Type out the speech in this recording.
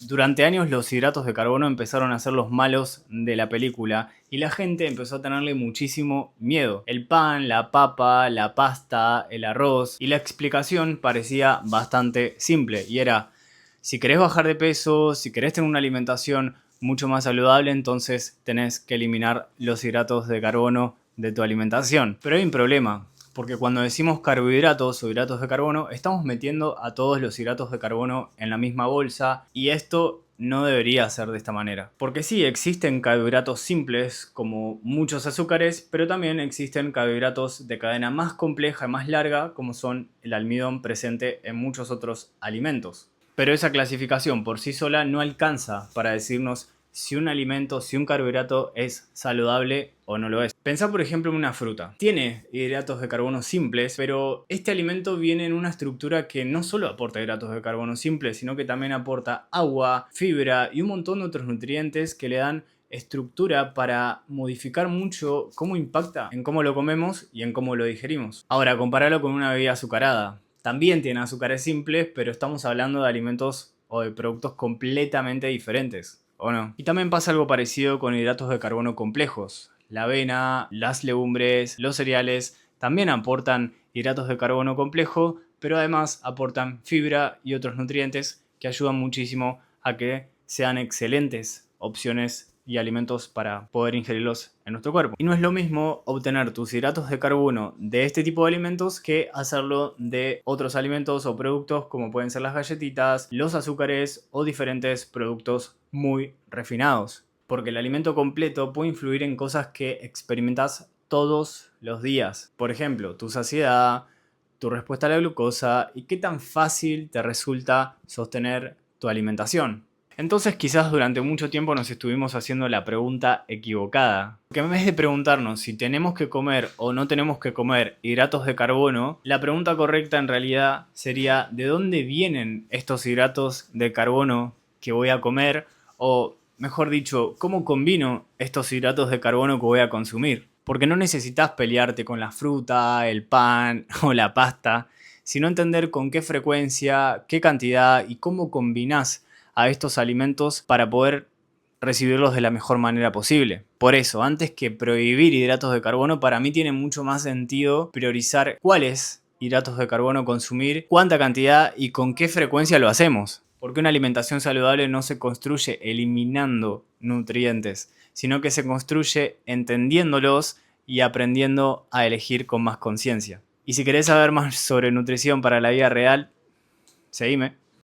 Durante años los hidratos de carbono empezaron a ser los malos de la película y la gente empezó a tenerle muchísimo miedo. El pan, la papa, la pasta, el arroz, y la explicación parecía bastante simple y era: si querés bajar de peso, si querés tener una alimentación mucho más saludable, entonces tenés que eliminar los hidratos de carbono de tu alimentación. Pero hay un problema, porque cuando decimos carbohidratos o hidratos de carbono, estamos metiendo a todos los hidratos de carbono en la misma bolsa, y esto no debería ser de esta manera. Porque sí, existen carbohidratos simples como muchos azúcares, pero también existen carbohidratos de cadena más compleja y más larga, como son el almidón presente en muchos otros alimentos. Pero esa clasificación por sí sola no alcanza para decirnos si un alimento, si un carbohidrato es saludable o no lo es. Pensá por ejemplo en una fruta. Tiene hidratos de carbono simples, pero este alimento viene en una estructura que no solo aporta hidratos de carbono simples, sino que también aporta agua, fibra y un montón de otros nutrientes que le dan estructura para modificar mucho cómo impacta en cómo lo comemos y en cómo lo digerimos. Ahora, compararlo con una bebida azucarada. También tiene azúcares simples, pero estamos hablando de alimentos o de productos completamente diferentes, ¿o no? Y también pasa algo parecido con hidratos de carbono complejos. La avena, las legumbres, los cereales también aportan hidratos de carbono complejo, pero además aportan fibra y otros nutrientes que ayudan muchísimo a que sean excelentes opciones y alimentos para poder ingerirlos en nuestro cuerpo. Y no es lo mismo obtener tus hidratos de carbono de este tipo de alimentos que hacerlo de otros alimentos o productos como pueden ser las galletitas, los azúcares o diferentes productos muy refinados. Porque el alimento completo puede influir en cosas que experimentas todos los días. Por ejemplo, tu saciedad, tu respuesta a la glucosa y qué tan fácil te resulta sostener tu alimentación. Entonces quizás durante mucho tiempo nos estuvimos haciendo la pregunta equivocada. Porque en vez de preguntarnos si tenemos que comer o no tenemos que comer hidratos de carbono, la pregunta correcta en realidad sería: ¿de dónde vienen estos hidratos de carbono que voy a comer? O mejor dicho, ¿cómo combino estos hidratos de carbono que voy a consumir? Porque no necesitas pelearte con la fruta, el pan o la pasta, sino entender con qué frecuencia, qué cantidad y cómo combinás a estos alimentos para poder recibirlos de la mejor manera posible. Por eso, antes que prohibir hidratos de carbono, para mí tiene mucho más sentido priorizar cuáles hidratos de carbono consumir, cuánta cantidad y con qué frecuencia lo hacemos. Porque una alimentación saludable no se construye eliminando nutrientes, sino que se construye entendiéndolos y aprendiendo a elegir con más conciencia. Y si querés saber más sobre nutrición para la vida real, seguime.